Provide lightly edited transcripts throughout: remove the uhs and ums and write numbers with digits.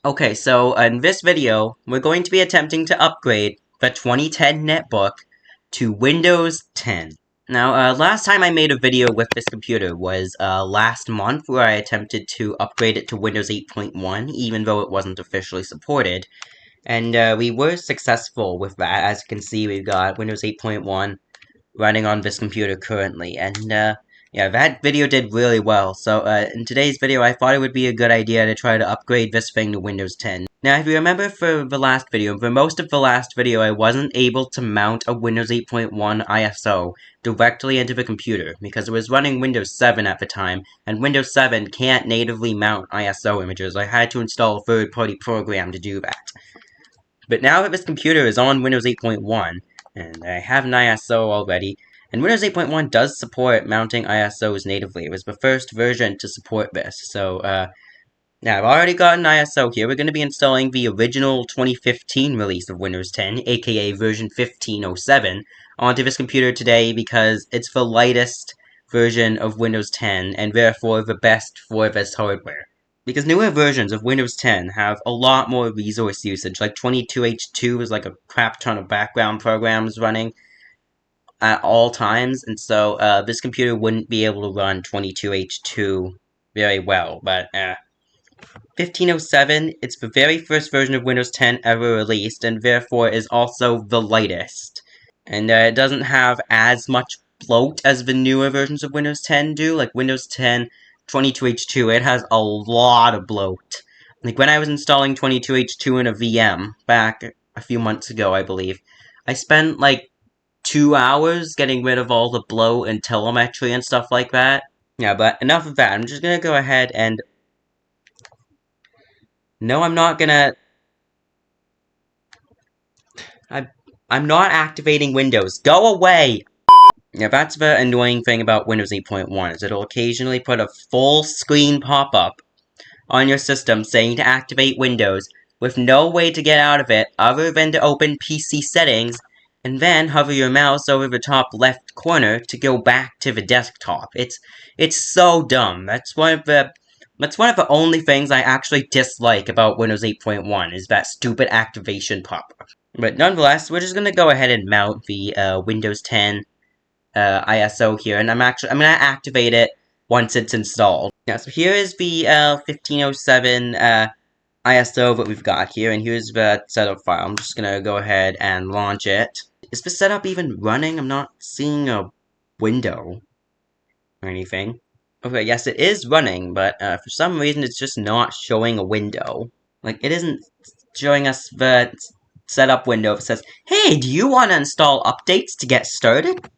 Okay, so in this video, we're going to be attempting to upgrade the 2010 netbook to Windows 10. Now, last time I made a video with this computer was last month, where I attempted to upgrade it to Windows 8.1, even though it wasn't officially supported. And we were successful with that. As you can see, we've got Windows 8.1 running on this computer currently, and yeah, that video did really well. So in today's video, I thought it would be a good idea to try to upgrade this thing to Windows 10. Now, if you remember for the last video, for most of the last video, I wasn't able to mount a Windows 8.1 ISO directly into the computer, because it was running Windows 7 at the time, and Windows 7 can't natively mount ISO images. I had to install a third-party program to do that. But now that this computer is on Windows 8.1, and I have an ISO already, and Windows 8.1 does support mounting ISOs natively. It was the first version to support this, so, now I've already got an ISO here. We're going to be installing the original 2015 release of Windows 10, aka version 1507, onto this computer today because it's the lightest version of Windows 10, and therefore the best for this hardware. Because newer versions of Windows 10 have a lot more resource usage, like 22H2 is like a crap ton of background programs running at all times, and so this computer wouldn't be able to run 22H2 very well, but 1507, it's the very first version of Windows 10 ever released, and therefore is also the lightest. And it doesn't have as much bloat as the newer versions of Windows 10 do, like Windows 10 22H2, it has a lot of bloat. Like when I was installing 22H2 in a VM back a few months ago, I believe, I spent like 2 hours getting rid of all the bloat and telemetry and stuff like that. Yeah, but enough of that. I'm just gonna go ahead and... No, I'm not gonna... I'm not activating Windows. Go away! Yeah, that's the annoying thing about Windows 8.1, is it'll occasionally put a full screen pop-up on your system saying to activate Windows, with no way to get out of it other than to open PC settings, and then hover your mouse over the top left corner to go back to the desktop. It's so dumb. That's one of the only things I actually dislike about Windows 8.1, is that stupid activation pop-up. But nonetheless, we're just gonna go ahead and mount the Windows 10 ISO here, and I'm gonna activate it once it's installed. Yeah, so here is the 1507 ISO that we've got here, and here's the setup file. I'm just gonna go ahead and launch it. Is the setup even running? I'm not seeing a window or anything. Okay, yes, it is running, but for some reason it's just not showing a window. Like, it isn't showing us the setup window that says, "Hey, do you want to install updates to get started?"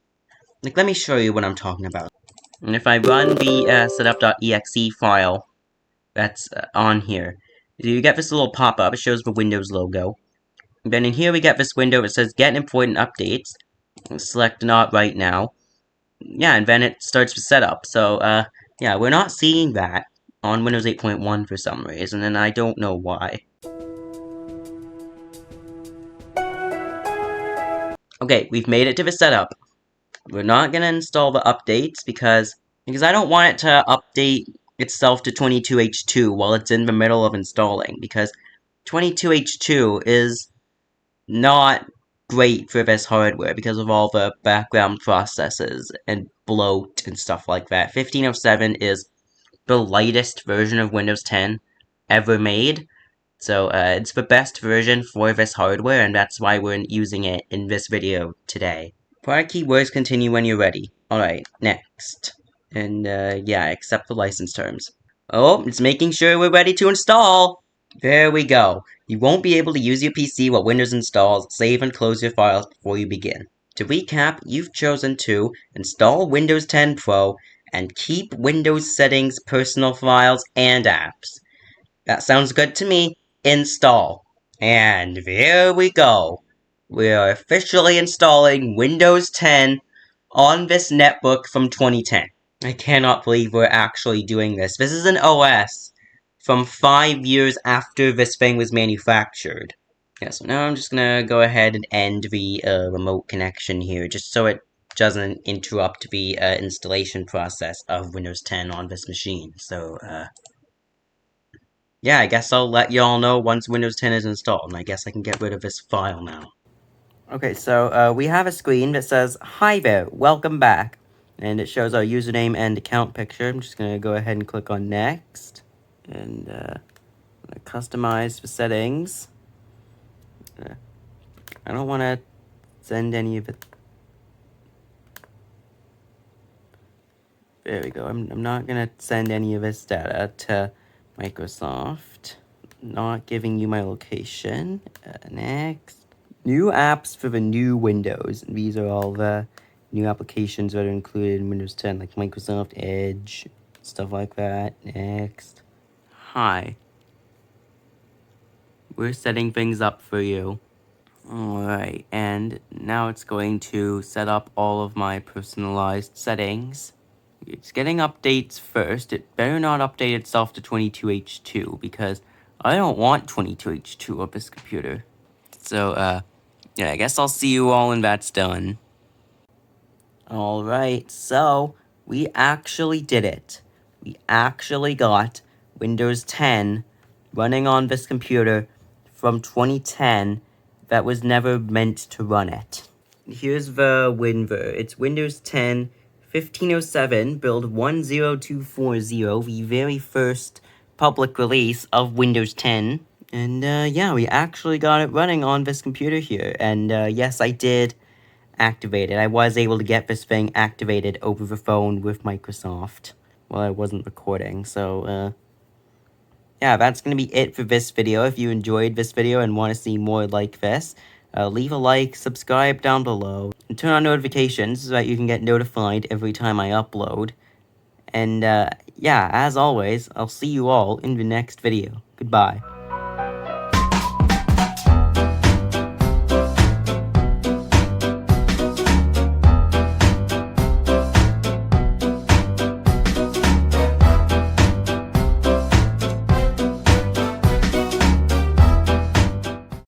Like, let me show you what I'm talking about. And if I run the setup.exe file that's on here, you get this little pop-up. It shows the Windows logo. And then in here we get this window that says Get Important Updates. Select Not Right Now. Yeah, and then it starts the setup. So, yeah, we're not seeing that on Windows 8.1 for some reason, and I don't know why. Okay, we've made it to the setup. We're not gonna install the updates because I don't want it to update itself to 22H2 while it's in the middle of installing, because 22H2 is not great for this hardware because of all the background processes and bloat and stuff like that. 1507 is the lightest version of Windows 10 ever made, so it's the best version for this hardware, and that's why we're using it in this video today. Product keywords continue when you're ready. Alright, next. And, yeah, accept the license terms. Oh, it's making sure we're ready to install! There we go. You won't be able to use your PC while Windows installs. Save and close your files before you begin. To recap, you've chosen to install Windows 10 Pro and keep Windows settings, personal files, and apps. That sounds good to me. Install. And there we go. We are officially installing Windows 10 on this netbook from 2010. I cannot believe we're actually doing this. This is an OS from 5 years after this thing was manufactured. Yeah, so now I'm just gonna go ahead and end the remote connection here, just so it doesn't interrupt the installation process of Windows 10 on this machine. So, yeah, I guess I'll let y'all know once Windows 10 is installed, and I guess I can get rid of this file now. Okay, so we have a screen that says, "Hi there, welcome back." And it shows our username and account picture. I'm just going to go ahead and click on Next. And customize the settings. I don't want to send any of it. There we go. I'm not going to send any of this data to Microsoft. Not giving you my location. Next. New apps for the new Windows. These are all the new applications that are included in Windows 10, like Microsoft Edge, stuff like that. Next. Hi. We're setting things up for you. Alright, and now it's going to set up all of my personalized settings. It's getting updates first. It better not update itself to 22H2 because I don't want 22H2 on this computer. So, yeah, I guess I'll see you all when that's done. Alright, so we actually did it. We actually got Windows 10 running on this computer from 2010 that was never meant to run it. Here's the WinVer. It's Windows 10 1507, build 10240, the very first public release of Windows 10. And yeah, we actually got it running on this computer here. And yes, I did activate it. I was able to get this thing activated over the phone with Microsoft while I wasn't recording. So, yeah, that's going to be it for this video. If you enjoyed this video and want to see more like this, leave a like, subscribe down below, and turn on notifications so that you can get notified every time I upload. And, yeah, as always, I'll see you all in the next video. Goodbye.